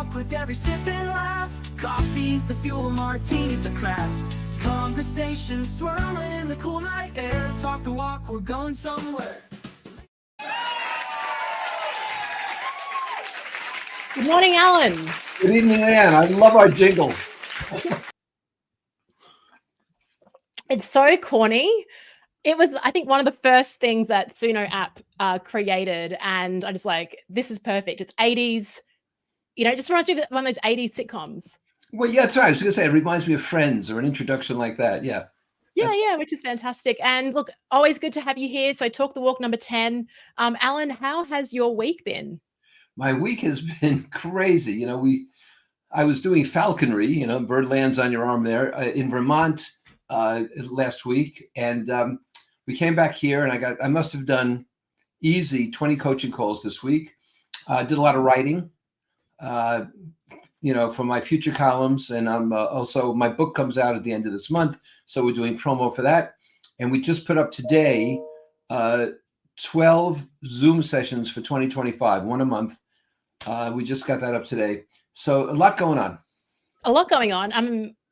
talk with every sip and laugh. Coffee's the fuel, martini's the craft. Conversation swirling in the cool night air. Talk the walk, we're going somewhere. Good morning, Alan. Good evening, Leanne. I love our jingle. It's so corny. It was, I think, one of the first things that Suno app created, and I just like, this is perfect. It's 80s, just reminds me of one of those 80s sitcoms. Well, yeah, that's right. I was going to say, it reminds me of Friends or an introduction like that. Yeah. Yeah, which is fantastic. And look, always good to have you here. So Talk the Walk number 10. Alan, how has your week been? My week has been crazy. I was doing falconry, bird lands on your arm there in Vermont last week. And we came back here and I must have done easy 20 coaching calls this week. Did a lot of writing, for my future columns. And I'm also, my book comes out at the end of this month. So we're doing promo for that. And we just put up today 12 Zoom sessions for 2025, one a month. We just got that up today. So a lot going on. A lot going on.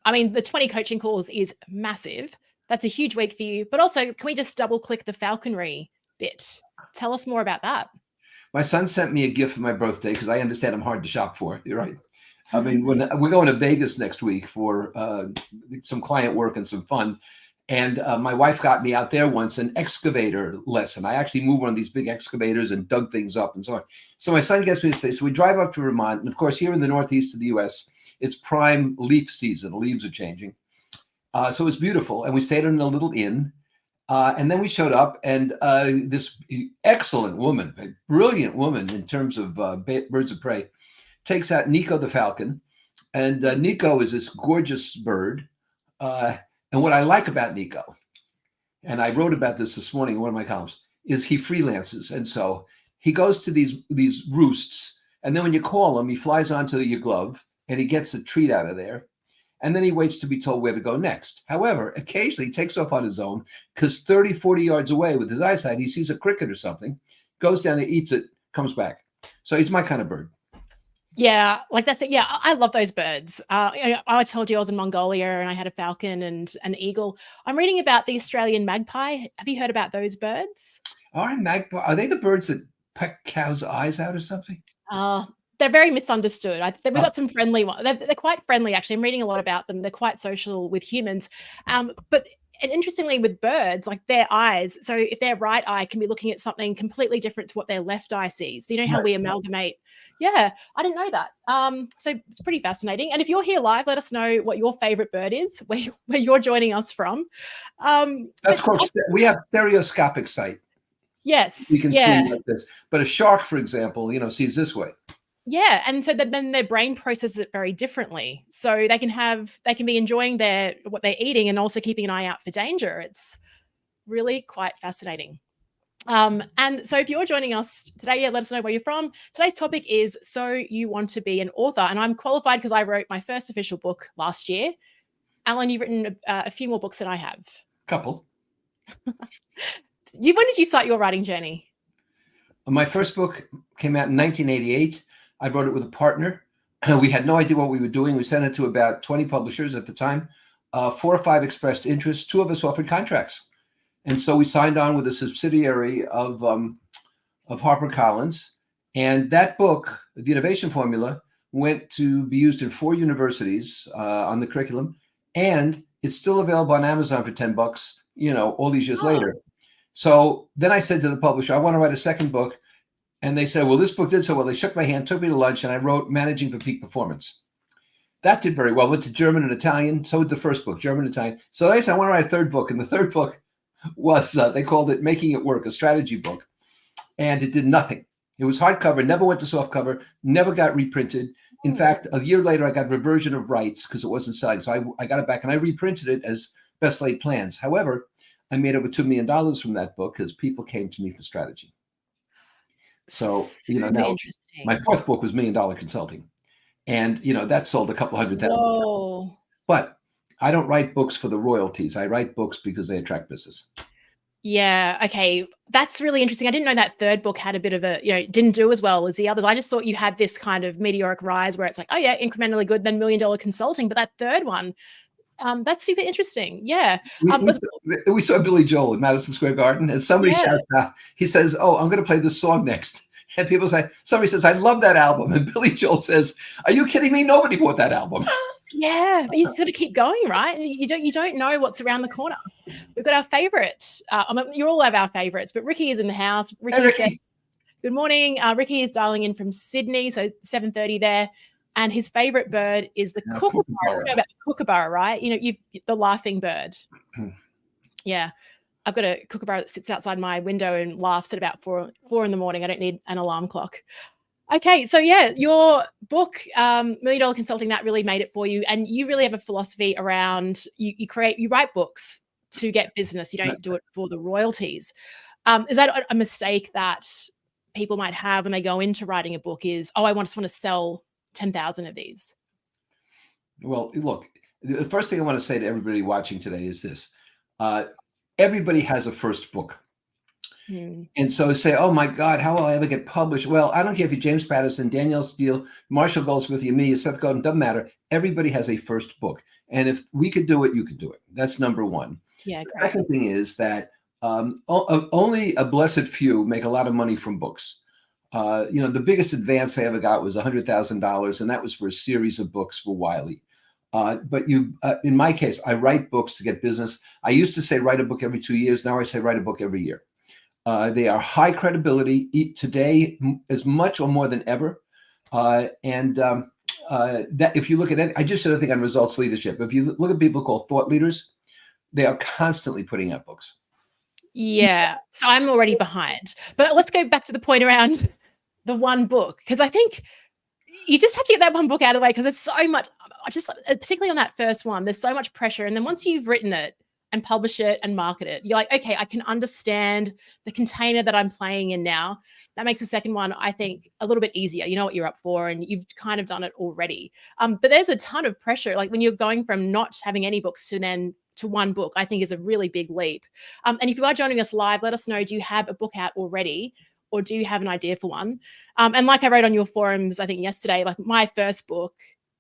I mean, the 20 coaching calls is massive. That's a huge week for you. But also, can we just double click the falconry bit? Tell us more about that. My son sent me a gift for my birthday because I understand I'm hard to shop for. You're right. I mean, when we're going to Vegas next week for some client work and some fun. And my wife got me out there once an excavator lesson. I actually moved one of these big excavators and dug things up and so on. So my son gets me to say, so we drive up to Vermont. And of course, here in the Northeast of the US, it's prime leaf season. The leaves are changing. So it's beautiful. And we stayed in a little inn. And then we showed up and this excellent woman, a brilliant woman in terms of birds of prey, takes out Nico the falcon. And Nico is this gorgeous bird. And what I like about Nico, and I wrote about this morning in one of my columns, is he freelances. And so he goes to these roosts. And then when you call him, he flies onto your glove and he gets a treat out of there. And then he waits to be told where to go next. However, occasionally he takes off on his own because 30, 40 yards away with his eyesight, he sees a cricket or something, goes down and eats it, comes back. So he's my kind of bird. Yeah, like that's it. Yeah, I love those birds. I told you I was in Mongolia and I had a falcon and an eagle. I'm reading about the Australian magpie. Have you heard about those birds? Are they the birds that peck cows' eyes out or something? They're very misunderstood. We've got some friendly ones. They're quite friendly, actually. I'm reading a lot about them. They're quite social with humans. And interestingly, with birds, like their eyes, so if their right eye can be looking at something completely different to what their left eye sees. So you know how we amalgamate? Yeah, I didn't know that. So it's pretty fascinating. And if you're here live, let us know what your favorite bird is, where you're joining us from. That's called, we have stereoscopic sight. Yes. You can see like this. But a shark, for example, sees this way. Yeah, and so then their brain processes it very differently. So they can be enjoying what they're eating and also keeping an eye out for danger. It's really quite fascinating. And so if you're joining us today, let us know where you're from. Today's topic is So You Want to Be an Author, and I'm qualified because I wrote my first official book last year. Alan, you've written a few more books than I have. Couple. When did you start your writing journey? My first book came out in 1988. I wrote it with a partner. We had no idea what we were doing. We sent it to about 20 publishers at the time. 4 or 5 expressed interest. 2 of us offered contracts. And so we signed on with a subsidiary of HarperCollins. And that book, The Innovation Formula, went to be used in 4 universities on the curriculum. And it's still available on Amazon for $10, all these years later. So then I said to the publisher, I want to write a second book. And they said, well, this book did so well. They shook my hand, took me to lunch, and I wrote Managing for Peak Performance. That did very well. Went to German and Italian. So did the first book, German and Italian. So I said, I want to write a third book. And the third book was, they called it Making It Work, a strategy book. And it did nothing. It was hardcover, never went to softcover, never got reprinted. In fact, a year later, I got reversion of rights because it wasn't selling. So I got it back and I reprinted it as Best Laid Plans. However, I made over $2 million from that book because people came to me for strategy. So, now my fourth book was $1 Million Consulting. And, that sold a couple $100,000. But I don't write books for the royalties. I write books because they attract business. Yeah. Okay. That's really interesting. I didn't know that third book had a bit of a, didn't do as well as the others. I just thought you had this kind of meteoric rise where it's like, oh yeah, incrementally good, then $1 million consulting. But that third one, that's super interesting. Yeah. We, Was, we saw Billy Joel at Madison Square Garden, and somebody yeah. shouts out, he says, "Oh, I'm going to play this song next." And people say, somebody says, "I love that album." And Billy Joel says, "Are you kidding me? Nobody bought that album." Yeah, but you sort of keep going, right? And you don't know what's around the corner. We've got our favorite. I mean, you all have our favorites, but Ricky is in the house. Ricky, Hey, Ricky. said, "Good morning." Ricky is dialing in from Sydney, so 7:30 there. And his favorite bird is the kookaburra. You know about the kookaburra, right? You've the laughing bird. Yeah. I've got a kookaburra that sits outside my window and laughs at about 4 in the morning. I don't need an alarm clock. Okay, so yeah, your book, $1 Million Consulting, that really made it for you, and you really have a philosophy around you write books to get business. You don't do it for the royalties. Is that a mistake that people might have when they go into writing a book? Is I just want to sell 10,000 of these? Well, look, the first thing I want to say to everybody watching today is this: everybody has a first book. And so say, "Oh my God, how will I ever get published?" Well, I don't care if you're James Patterson, Danielle Steele, Marshall Goldsmith, me, Seth Godin, doesn't matter. Everybody has a first book. And if we could do it, you could do it. That's number one. Yeah, The great. second thing is that only a blessed few make a lot of money from books. The biggest advance I ever got was $100,000, and that was for a series of books for Wiley. But in my case, I write books to get business. I used to say write a book every 2 years. Now I say write a book every year. They are high credibility today, as much or more than ever. That if you look at it, I just did a thing on results leadership. If you look at people called thought leaders, they are constantly putting out books. Yeah, so I'm already behind. But let's go back to the point around the one book, because I think you just have to get that one book out of the way, because there's so much, particularly on that first one, there's so much pressure. And then once you've written it and publish it and market it, you're like, okay, I can understand the container that I'm playing in now. That makes the second one, I think, a little bit easier. You know what you're up for, and you've kind of done it already. But there's a ton of pressure. Like when you're going from not having any books to one book, I think is a really big leap. And if you are joining us live, let us know, do you have a book out already? Or do you have an idea for one? And like I wrote on your forums, I think yesterday, like my first book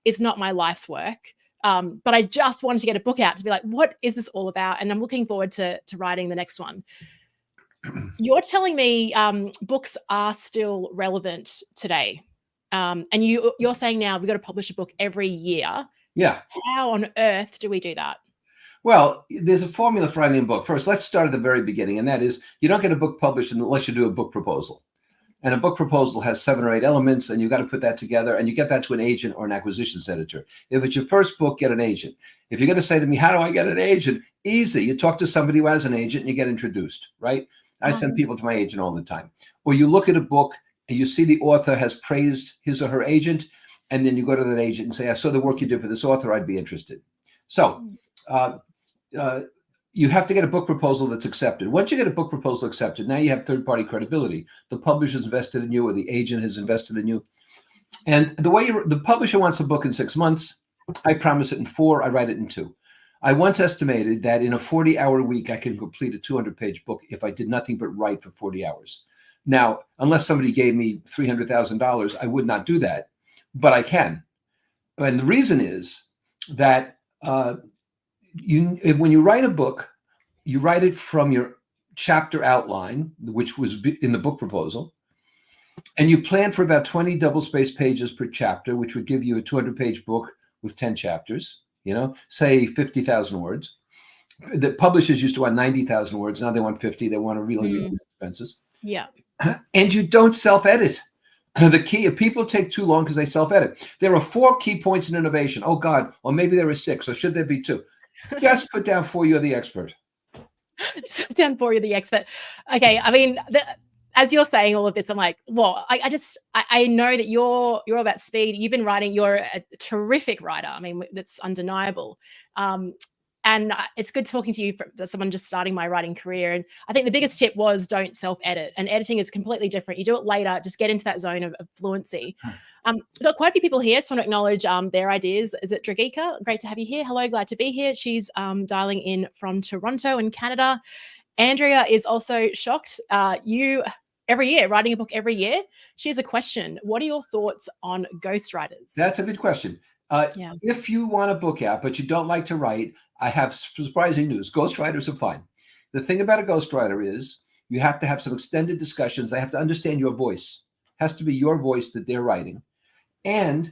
is not my life's work. But I just wanted to get a book out to be like, what is this all about? And I'm looking forward to writing the next one. You're telling me books are still relevant today. And you're saying now we've got to publish a book every year. Yeah. How on earth do we do that? Well, there's a formula for writing a book. First, let's start at the very beginning, and that is you don't get a book published unless you do a book proposal. And a book proposal has 7 or 8 elements, and you got to put that together, and you get that to an agent or an acquisitions editor. If it's your first book, get an agent. If you're going to say to me, how do I get an agent? Easy. You talk to somebody who has an agent and you get introduced, right? I send people to my agent all the time. Or you look at a book and you see the author has praised his or her agent, and then you go to that agent and say, I saw the work you did for this author, I'd be interested. So you have to get a book proposal that's accepted. Once you get a book proposal accepted, now you have third-party credibility. The publisher's invested in you, or the agent has invested in you. And the way the publisher wants a book in 6 months, I promise it in 4, I write it in 2. I once estimated that in a 40-hour week, I can complete a 200-page book if I did nothing but write for 40 hours. Now, unless somebody gave me $300,000, I would not do that, but I can. And the reason is that when you write a book, you write it from your chapter outline, which was in the book proposal, and you plan for about 20 double-spaced pages per chapter, which would give you a 200-page book with 10 chapters, say 50,000 words. The publishers used to want 90,000 words. Now they want 50. They want to really reduce expenses. Yeah. And you don't self-edit. The key, if people take too long because they self-edit, there are 4 key points in innovation. Oh God, or maybe there are 6, or should there be 2? Just put down 4, you're the expert. Just put down 4, you're the expert. Okay, I mean, as you're saying all of this, I'm like, well, I know that you're about speed. You've been writing. You're a terrific writer. I mean, that's undeniable. And it's good talking to you for someone just starting my writing career. And I think the biggest tip was don't self-edit. And editing is completely different. You do it later. Just get into that zone of fluency. We've got quite a few people here. Just want to acknowledge their ideas. Is it Dragika? Great to have you here. Hello, glad to be here. She's dialing in from Toronto in Canada. Andrea is also shocked. You every year writing a book every year. She has a question. What are your thoughts on ghostwriters? That's a good question. Yeah. If you want a book out, but you don't like to write, I have surprising news. Ghostwriters are fine. The thing about a ghostwriter is you have to have some extended discussions. They have to understand your voice. It has to be your voice that they're writing. And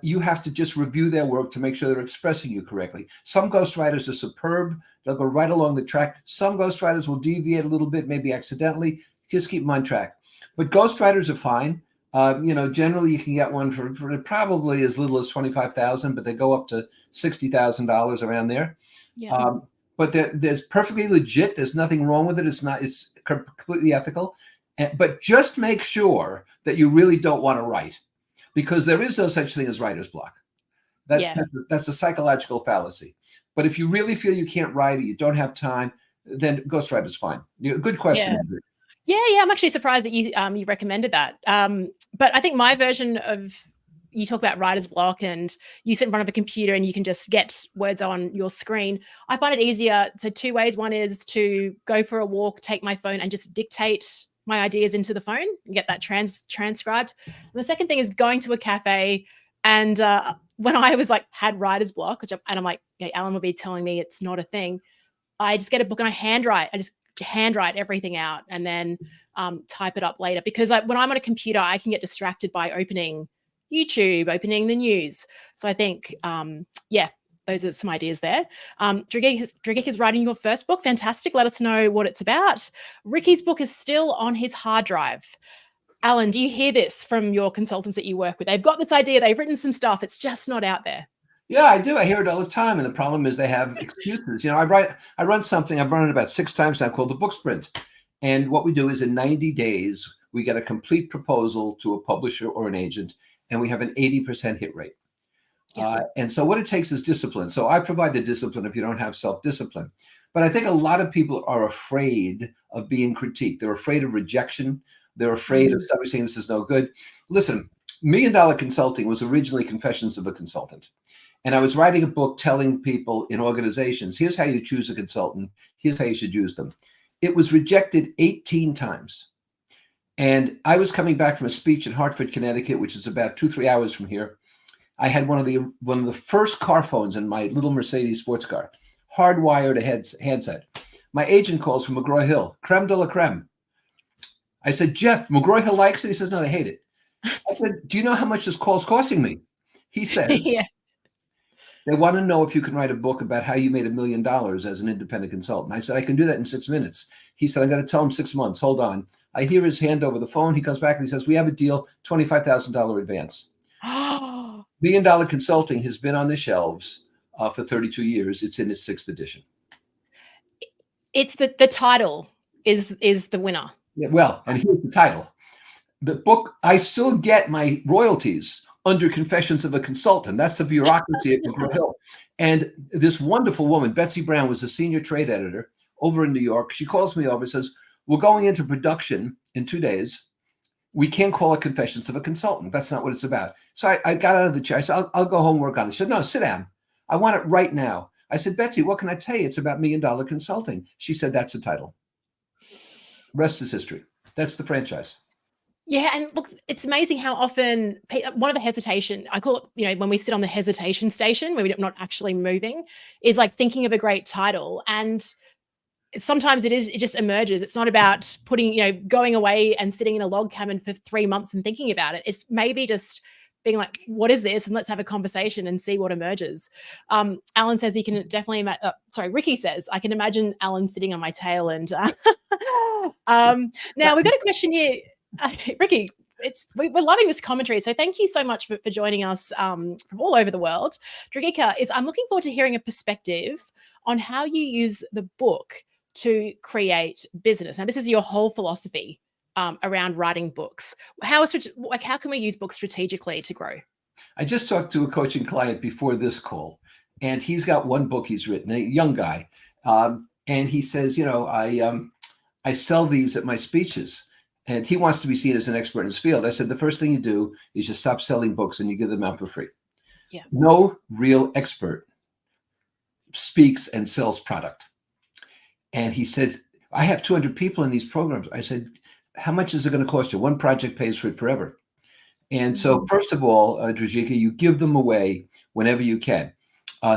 you have to just review their work to make sure they're expressing you correctly. Some ghostwriters are superb. They'll go right along the track. Some ghostwriters will deviate a little bit, maybe accidentally. Just keep them on track. But ghostwriters are fine. Generally you can get one for probably as little as $25,000, but they go up to $60,000 around there. Yeah. But there's perfectly legit. There's nothing wrong with it. It's completely ethical. But just make sure that you really don't want to write, because there is no such thing as writer's block. That's a psychological fallacy. But if you really feel you can't write or you don't have time, then ghostwriter's fine. Good question. Yeah, I'm actually surprised that you recommended that. But I think my version of, you talk about writer's block and you sit in front of a computer and you can just get words on your screen. I find it easier. So two ways. One is to go for a walk, take my phone and just dictate my ideas into the phone and get that transcribed. And the second thing is going to a cafe. And when I was had writer's block, and I'm like, yeah, Alan will be telling me it's not a thing. I just get a book and I just handwrite everything out and then type it up later, because when I'm on a computer, I can get distracted by opening YouTube, opening the news. So I think, those are some ideas there. Dragik is writing your first book. Fantastic. Let us know what it's about. Ricky's book is still on his hard drive. Alan, do you hear this from your consultants that you work with? They've got this idea. They've written some stuff. It's just not out there. Yeah, I do. I hear it all the time. And the problem is they have excuses. I run something, I've run it about 6 times now, called the Book Sprint. And what we do is in 90 days, we get a complete proposal to a publisher or an agent, and we have an 80% hit rate. Yeah. And so what it takes is discipline. So I provide the discipline if you don't have self-discipline. But I think a lot of people are afraid of being critiqued. They're afraid of rejection. They're afraid of somebody saying this is no good. Listen, $1 Million Consulting was originally Confessions of a Consultant. And I was writing a book telling people in organizations, here's how you choose a consultant. Here's how you should use them. It was rejected 18 times. And I was coming back from a speech in Hartford, Connecticut, which is about 2-3 hours from here. I had one of the first car phones in my little Mercedes sports car, hardwired a handset. My agent calls from McGraw-Hill, creme de la creme. I said, Jeff, McGraw-Hill likes it? He says, no, they hate it. I said, do you know how much this call's costing me? He said, Yeah. They want to know if you can write a book about how you made $1 million as an independent consultant. I said, I can do that in 6 minutes. He said, I'm going to tell him 6 months. Hold on. I hear his hand over the phone. He comes back and he says, we have a deal, $25,000 advance. $1 Million Consulting has been on the shelves for 32 years. It's in its 6th edition. It's the title is the winner. Yeah, well, and here's the title. The book, I still get my royalties under Confessions of a Consultant. That's the bureaucracy at McGraw-Hill. And this wonderful woman, Betsy Brown, was a senior trade editor over in New York. She calls me over and says, we're going into production in 2 days. We can't call it Confessions of a Consultant. That's not what it's about. So I got out of the chair. I said, I'll go home and work on it. She said, no, sit down. I want it right now. I said, Betsy, what can I tell you? It's about $1 Million Consulting. She said, that's the title. Rest is history. That's the franchise. Yeah, and look, it's amazing how often one of the hesitation, I call it, when we sit on the hesitation station where we're not actually moving, is like thinking of a great title. And sometimes it just emerges. It's not about putting, going away and sitting in a log cabin for 3 months and thinking about it. It's maybe just being like, what is this? And let's have a conversation and see what emerges. Alan says he can definitely, Ricky says, I can imagine Alan sitting on my tail. And now we've got a question here. Ricky, we're loving this commentary. So thank you so much for joining us from all over the world. Dragika, I'm looking forward to hearing a perspective on how you use the book to create business. Now, this is your whole philosophy around writing books. How can we use books strategically to grow? I just talked to a coaching client before this call, and he's got one book he's written, a young guy. And he says, I sell these at my speeches. And he wants to be seen as an expert in his field. I said, the first thing you do is you stop selling books and you give them out for free. Yeah. No real expert speaks and sells product. And he said, I have 200 people in these programs. I said, how much is it going to cost you? One project pays for it forever. And so, first of all, Drajika, you give them away whenever you can.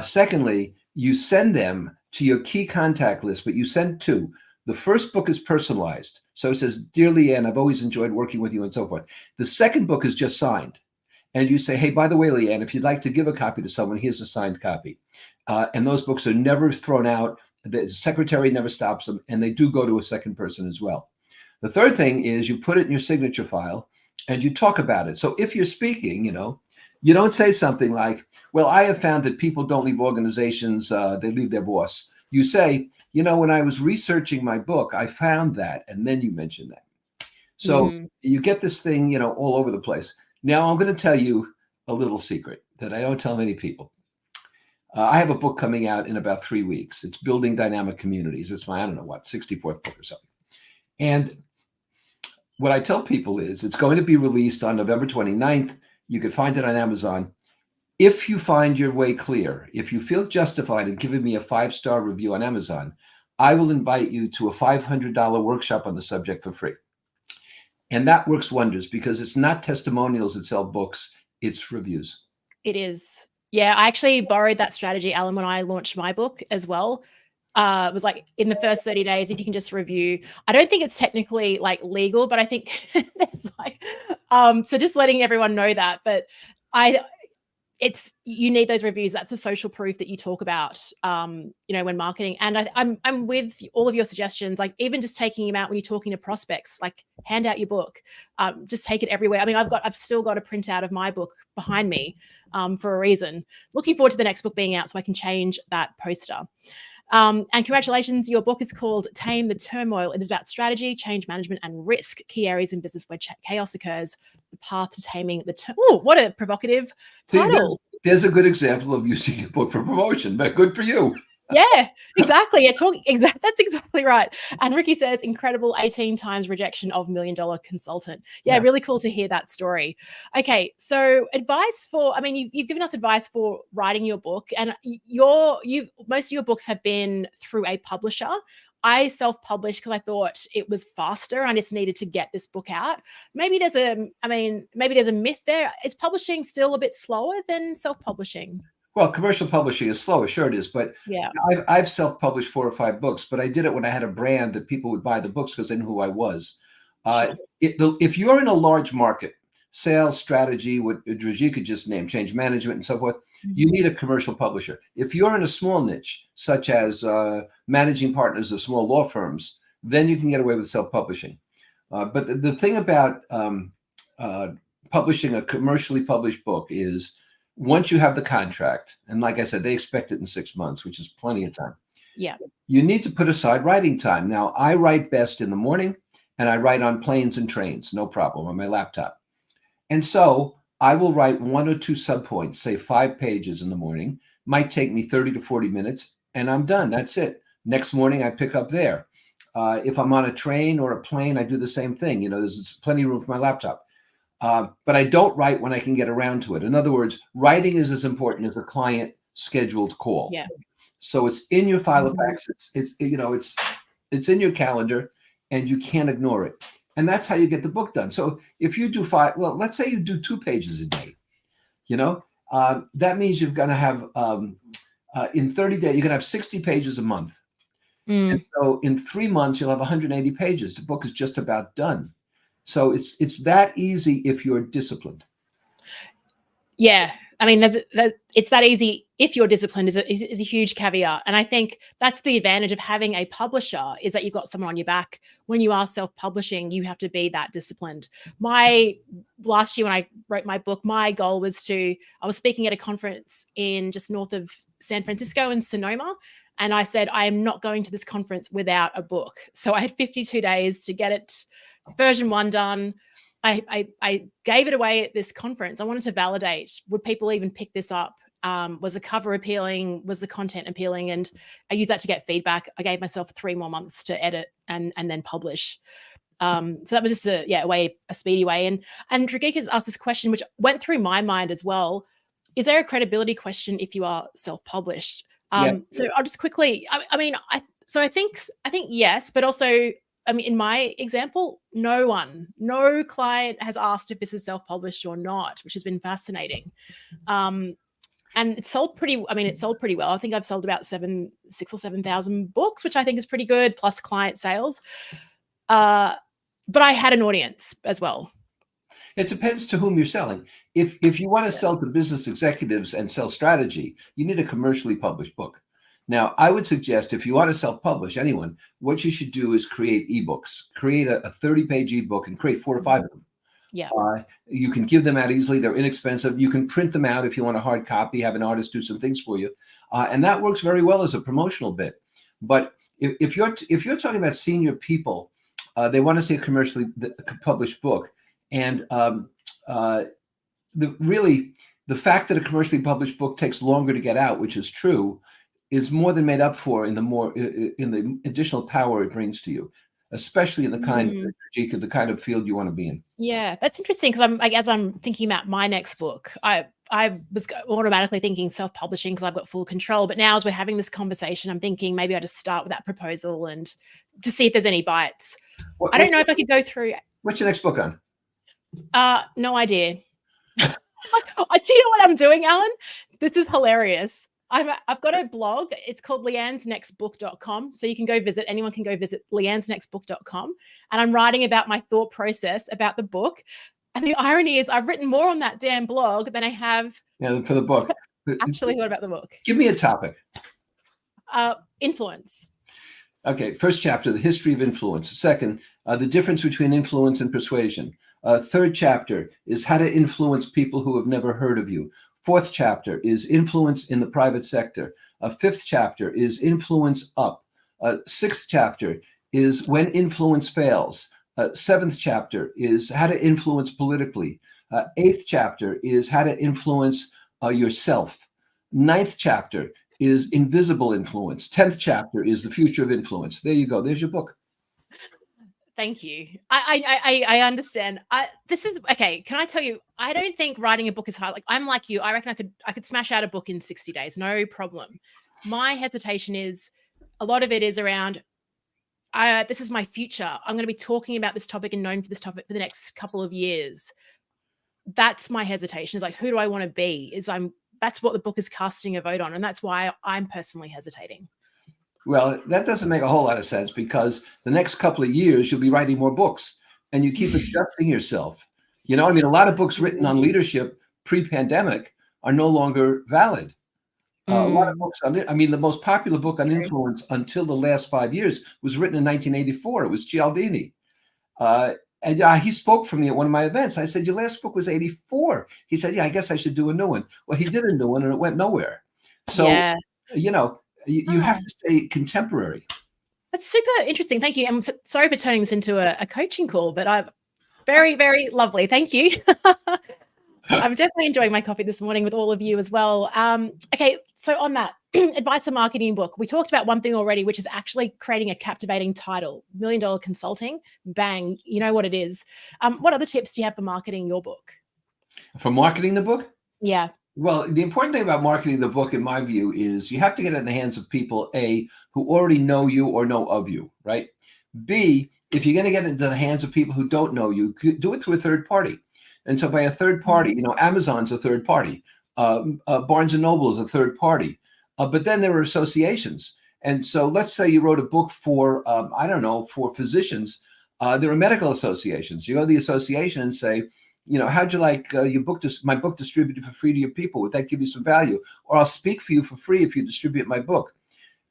Secondly, you send them to your key contact list, but you send two. The first book is personalized. So it says, Dear Leanne, I've always enjoyed working with you and so forth. The second book is just signed. And you say, hey, by the way, Leanne, if you'd like to give a copy to someone, here's a signed copy. And those books are never thrown out. The secretary never stops them. And they do go to a second person as well. The third thing is you put it in your signature file and you talk about it. So if you're speaking, you don't say something like, well, I have found that people don't leave organizations, they leave their boss. You say, when I was researching my book, I found that, and then you mention that. So you get this thing, all over the place. Now I'm going to tell you a little secret that I don't tell many people. I have a book coming out in about 3 weeks. It's Building Dynamic Communities. It's my, 64th book or something. And what I tell people is it's going to be released on November 29th. You can find it on Amazon. If you find your way clear, if you feel justified in giving me a 5-star review on Amazon, I will invite you to a $500 workshop on the subject for free. And that works wonders because it's not testimonials that sell books, it's reviews. It is. Yeah, I actually borrowed that strategy, Alan, when I launched my book as well. It was like in the first 30 days, if you can just review. I don't think it's technically like legal, but I think there's like, so just letting everyone know that. But you need those reviews. That's a social proof that you talk about, when marketing. And I'm with all of your suggestions, like even just taking them out when you're talking to prospects, like hand out your book, just take it everywhere. I mean, I've still got a printout of my book behind me for a reason. Looking forward to the next book being out so I can change that poster. And congratulations, your book is called Tame the Turmoil. It is about strategy, change management, and risk, key areas in business where chaos occurs, the path to taming the turmoil. Oh, what a provocative title. There's a good example of using your book for promotion, but good for you. Yeah, exactly. That's exactly right. And Ricky says, incredible 18 times rejection of $1 million consultant. Yeah, really cool to hear that story. Okay, so advice for, you've given us advice for writing your book, and most of your books have been through a publisher. I self-published because I thought it was faster. I just needed to get this book out. Maybe there's a myth there. Is publishing still a bit slower than self-publishing? Well, commercial publishing is slow, sure it is, but yeah, I've self-published 4 or 5 books, but I did it when I had a brand that people would buy the books because they knew who I was. Sure. If you're in a large market, sales strategy, what Drajika just named, change management and so forth, you need a commercial publisher. If you're in a small niche, such as managing partners of small law firms, then you can get away with self-publishing. But the thing about publishing a commercially published book is, once you have the contract, and like I said, they expect it in 6 months, which is plenty of time. Yeah. You need to put aside writing time. Now, I write best in the morning, and I write on planes and trains, no problem, on my laptop. And so I will write 1 or 2 subpoints, say 5 pages in the morning, might take me 30 to 40 minutes, and I'm done. That's it. Next morning, I pick up there. If I'm on a train or a plane, I do the same thing. There's plenty of room for my laptop. But I don't write when I can get around to it. In other words, writing is as important as a client scheduled call. Yeah. So it's in your file of facts. It's in your calendar, and you can't ignore it. And that's how you get the book done. So if you do 5, well, let's say you do 2 pages a day. That means you're going to have in 30 days, you're going to have 60 pages a month. And so in 3 months, you'll have 180 pages. The book is just about done. So it's that easy if you're disciplined. Yeah, it's that easy if you're disciplined is a huge caveat. And I think that's the advantage of having a publisher, is that you've got someone on your back. When you are self-publishing, you have to be that disciplined. Last year when I wrote my book, my goal was I was speaking at a conference in just north of San Francisco in Sonoma. And I said, I am not going to this conference without a book. So I had 52 days to get it, version 1 done. I gave it away at this conference. I wanted to validate, would people even pick this up? Was the cover appealing? Was the content appealing? And I used that to get feedback. I gave myself 3 more months to edit and then publish. So that was just a speedy way. And Dragika's asked this question, which went through my mind as well. Is there a credibility question if you are self-published? So I'll just quickly, So I think yes, but also, I mean, in my example, no client has asked if this is self-published or not, which has been fascinating. And it sold pretty well. I think I've sold about 6 or 7,000 books, which I think is pretty good, plus client sales. But I had an audience as well. It depends to whom you're selling. If you want to sell to business executives and sell strategy, you need a commercially published book. Now, I would suggest if you want to self-publish anyone, what you should do is create ebooks. Create a 30-page ebook and create 4 or 5 of them. Yeah. You can give them out easily. They're inexpensive. You can print them out if you want a hard copy, have an artist do some things for you. And that works very well as a promotional bit. But if you're talking about senior people, they want to see a commercially published book. And the fact that a commercially published book takes longer to get out, which is true, is more than made up for in the additional power it brings to you, especially in the kind of field you want to be in. Yeah, that's interesting because as I'm thinking about my next book, I was automatically thinking self-publishing because I've got full control. But now as we're having this conversation, I'm thinking maybe I just start with that proposal and to see if there's any bites. I don't know if I could go through. What's your next book on? No idea. Do you know what I'm doing, Alan? This is hilarious. I've got a blog. It's called leannesnextbook.com. So you can go visit, anyone can go visit leannesnextbook.com. And I'm writing about my thought process about the book. And the irony is I've written more on that damn blog than I have for the book. Actually thought about the book. Give me a topic. Influence. Okay. First chapter, the history of influence. Second, the difference between influence and persuasion. Third chapter is how to influence people who have never heard of you. Fourth chapter is influence in the private sector. Fifth chapter is influence up. Sixth chapter is when influence fails. Seventh chapter is how to influence politically. Eighth chapter is how to influence yourself. Ninth chapter is invisible influence. 10th chapter is the future of influence. There you go. There's your book. Thank you. I understand. This is okay. Can I tell you? I don't think writing a book is hard. Like I'm like you. I reckon I could smash out a book in 60 days, no problem. My hesitation is a lot of it is around. This is my future. I'm going to be talking about this topic and known for this topic for the next couple of years. That's my hesitation. Is like, who do I want to be? That's what the book is casting a vote on, and that's why I'm personally hesitating. Well, that doesn't make a whole lot of sense because the next couple of years you'll be writing more books and you keep adjusting yourself. You know, I mean, a lot of books written on leadership pre-pandemic are no longer valid. A lot of books on it. I mean, the most popular book on influence until the last 5 years was written in 1984. It was Cialdini. And he spoke for me at one of my events. I said, your last book was 84. He said, yeah, I guess I should do a new one. Well, he did a new one and it went nowhere. So, you know, you have to stay contemporary. That's super interesting. Thank you. I'm sorry for turning this into a coaching call, but very, very lovely. Thank you. I'm definitely enjoying my coffee this morning with all of you as well. Okay, so on that, advice for marketing book, we talked about one thing already, which is actually creating a captivating title, $1 Million Consulting, bang, you know what it is. What other tips do you have for marketing your book? For marketing the book? Yeah. Well, the important thing about marketing the book, in my view, is you have to get it in the hands of people, A, who already know you or know of you, right? B, if you're going to get it into the hands of people who don't know you, do it through a third party. And so by a third party, you know, Amazon's a third party. Barnes & Noble is a third party. But then there are associations. And so let's say you wrote a book for, for physicians. There are medical associations. You go to the association and say, you know, how'd you like my book distributed for free to your people? Would that give you some value? Or I'll speak for you for free if you distribute my book.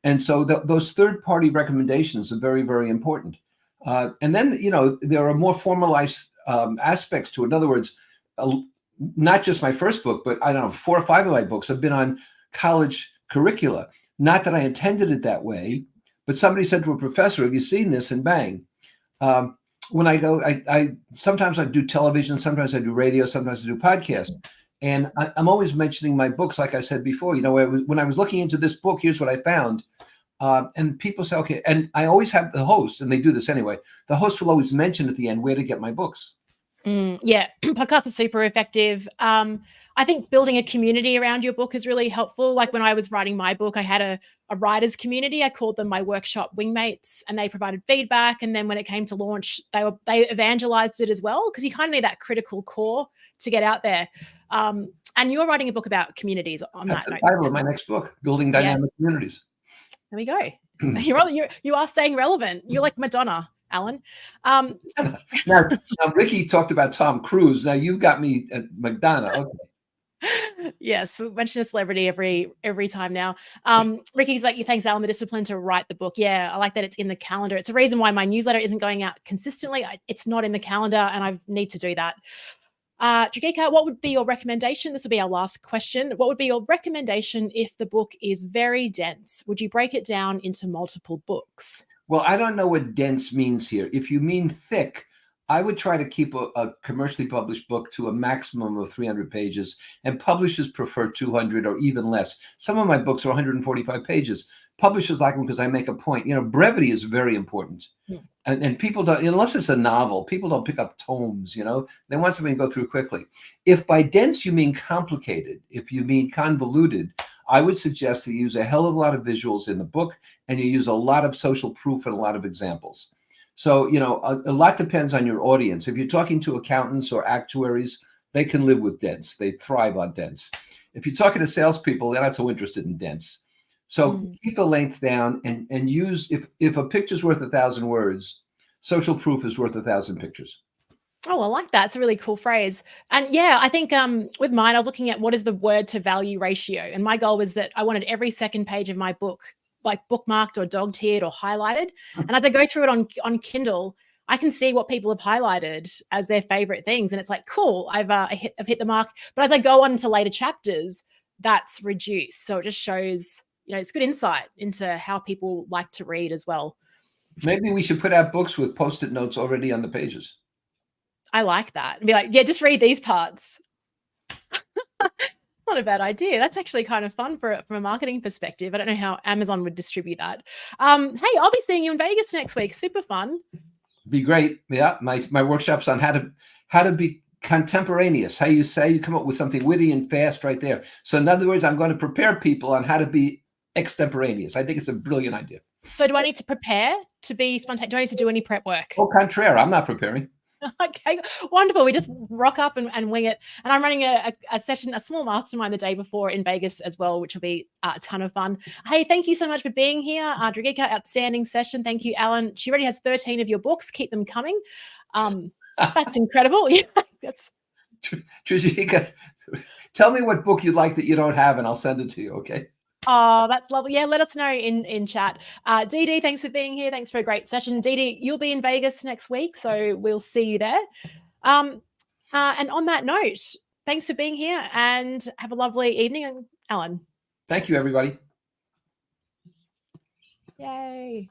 And so those third-party recommendations are very, very important. And then, you know, there are more formalized aspects to it. In other words, not just my first book, but 4 or 5 of my books have been on college curricula. Not that I intended it that way, but somebody said to a professor, have you seen this? And bang. When I go, sometimes I do television, sometimes I do radio, sometimes I do podcasts. And I'm always mentioning my books, like I said before. You know, when I was looking into this book, here's what I found. And people say, okay, and I always have the host, and they do this anyway. The host will always mention at the end where to get my books. Yeah, podcasts are super effective. I think building a community around your book is really helpful. Like when I was writing my book, I had a writers community. I called them my workshop wingmates, and they provided feedback. And then when it came to launch, they evangelized it as well, because you kind of need that critical core to get out there. And you're writing a book about communities on That's that the note. title of my next book, Building Dynamic Communities. There we go. You are staying relevant. You're like Madonna, Alan. Now, Ricky talked about Tom Cruise. Now you got me at Madonna. Okay. Yes, we mention a celebrity every time now. Ricky's like, thanks, Alan, the discipline to write the book. Yeah, I like that it's in the calendar. It's a reason why my newsletter isn't going out consistently. It's not in the calendar, and I need to do that. Dragika, what would be your recommendation? This will be our last question. What would be your recommendation if the book is very dense? Would you break it down into multiple books? Well, I don't know what dense means here. If you mean thick, I would try to keep a commercially published book to a maximum of 300 pages, and publishers prefer 200 or even less. Some of my books are 145 pages. Publishers like them because I make a point. You know, brevity is very important. Yeah. And people don't, unless it's a novel, people don't pick up tomes, you know. They want something to go through quickly. If by dense you mean complicated, if you mean convoluted, I would suggest that you use a hell of a lot of visuals in the book, and you use a lot of social proof and a lot of examples. So, you know, a lot depends on your audience. If you're talking to accountants or actuaries, they can live with dense. They thrive on dense. If you're talking to salespeople, they're not so interested in dense. So keep the length down, and use, if a picture's worth 1,000 words, social proof is worth 1,000 pictures. Oh, I like that. It's a really cool phrase. And yeah, I think with mine, I was looking at what is the word to value ratio. And my goal was that I wanted every second page of my book like bookmarked or dog-tiered or highlighted. And as I go through it on Kindle, I can see what people have highlighted as their favorite things. And it's like, cool, I've hit the mark. But as I go on to later chapters, that's reduced. So it just shows, you know, it's good insight into how people like to read as well. Maybe we should put out books with Post-it notes already on the pages. I like that. And be like, yeah, just read these parts. Not a bad idea. That's actually kind of fun from a marketing perspective. I don't know how Amazon would distribute that. Hey, I'll be seeing you in Vegas next week. Super fun. Be great. Yeah, my workshop's on how to be contemporaneous. How you come up with something witty and fast right there. So in other words, I'm going to prepare people on how to be extemporaneous. I think it's a brilliant idea. So do I need to prepare to be spontaneous? Do I need to do any prep work? Au contraire, I'm not preparing. Okay, wonderful. We just rock up and wing it. And I'm running a session, a small mastermind the day before in Vegas as well, which will be a ton of fun. Hey, thank you so much for being here. Dragika, outstanding session. Thank you, Alan. She already has 13 of your books. Keep them coming. That's incredible. Yeah, that's. Dragika, tell me what book you'd like that you don't have, and I'll send it to you, okay? Oh, that's lovely. Yeah, let us know in chat. Dee Dee, thanks for being here. Thanks for a great session. Dee Dee, you'll be in Vegas next week, so we'll see you there. And on that note, thanks for being here, and have a lovely evening, Alan. Thank you, everybody. Yay.